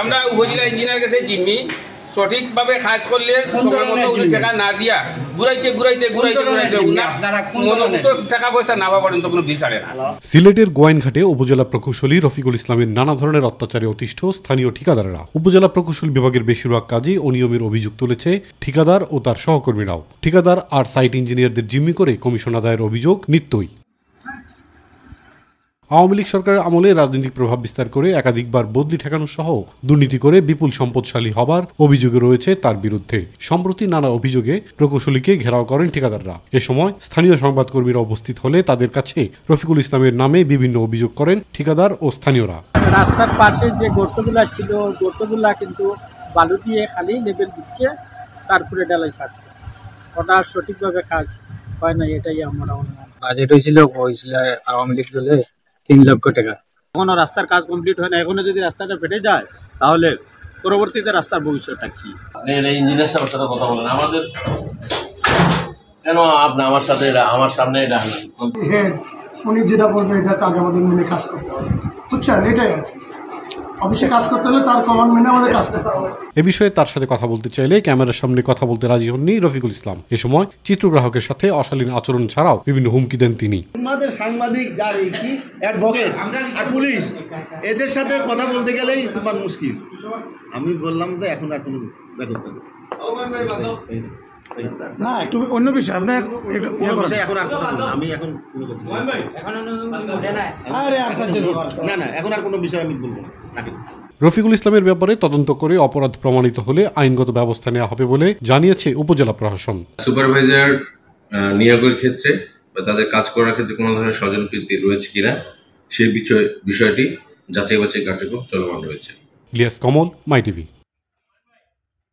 আমরা উপজেলা ইঞ্জিনিয়ার কাছে জিম্মি সঠিকভাবে কাজ করলে সময় মতো উনি টাকা না দিয়া ঘুরাইতে মনোভূত টাকা পয়সা না পাওয়া পর্যন্ত কোনো বিল ছাড়ে না। সিলেটের গোয়াইনঘাটে উপজেলা প্রকৌশলী রফিকুল ইসলামের নানা ধরনের অত্যাচারে অতিষ্ঠ স্থানীয় ঠিকাদাররা। উপজেলা প্রকৌশল বিভাগের বেশিরভাগ কাজে অনিয়মের অভিযোগ তুলেছে ঠিকাদার ও তার সহকর্মীরাও। ঠিকাদার আর সাইট ইঞ্জিনিয়ারদের জিম্মি করে কমিশন আদায়ের অভিযোগ নিত্যই। আওয়ামী লীগ সরকারের আমলে রাজনৈতিক প্রভাব বিস্তার করে একাধিকবার বদলি ঠেকানো সহ দুর্নীতি করে বিপুল সম্পদশালী হবার অভিযোগে রয়েছে তার বিরুদ্ধে। সম্প্রতি নানা অভিযোগে প্রকৌশলীকে ঘেরাও করেন ঠিকাদাররা। এ সময় স্থানীয় সংবাদকর্মীরা উপস্থিত হলে তাদের কাছে রফিকুল ইসলামের নামে বিভিন্ন অভিযোগ করেন ঠিকাদার ও স্থানীয়রা। রাস্তার পাশে যে গর্তগুলা ছিল, গর্তগুলা কিন্তু বালু দিয়ে খালি লেবেল দিচ্ছে, তারপরে ডালাই ছাড়ছে। ওটা সঠিকভাবে কাজ হয় না, এটাই আমার অনুমান। বাজেট হয়েছিল আওয়ামী লীগ দলে 3 লক্ষ টাকা। এখনো রাস্তার কাজ কমপ্লিট হয় না। এখনো যদি রাস্তাটা ফেটে যায় তাহলে পরবর্তীতে রাস্তার ভবিষ্যৎটা কি? আপনি ইঞ্জিনিয়ার সাহেবের সাথে কথা বলেন, আমাদের কেন আপনি আমার সামনে এটা উনি যেটা বলবে এটা তাকে আমাদের মেনে কাজ করতে হবে, বুঝছেন? এটাই আর কি, অফিসে কাজ করতে হলে তার কমান্ড মেনে আমাদের কাজ করতে হবে। এ বিষয়ে তার সাথে কথা বলতে চাইলে ক্যামেরার সামনে কথা বলতে রাজি হননি রফিকুল ইসলাম। এ সময় চিত্রগ্রাহকের সাথে অশালীন আচরণ ছাড়াও বিভিন্ন হুমকি দেন তিনি। আমাদের সাংবাদিক কি অ্যাডভোকেট আর পুলিশ এদের সাথে কথা বলতে গেলেই তোমার মুশকিল। আমি বললাম যে এখন আর কোনো না, একটু অন্য বিষয় আপনার এখন আর আমি এখন এখন আর কোনো বিষয় আমি বলবো না। রফিকুল ইসলামের ব্যাপারে তদন্ত করে অপরাধ প্রমাণিত হলে আইনগত ব্যবস্থা নেওয়া হবে বলে জানিয়েছে উপজেলা প্রশাসন। সুপারভাইজার নিয়োগের ক্ষেত্রে বা তাদের কাজ করার ক্ষেত্রে কোনো ধরনের স্বজনপ্রীতি রয়েছে কিনা সেই বিষয়টি যাচাই বাছাই কার্যক্রম চলমান রয়েছে। ইলিয়াস কমল, মাই টিভি।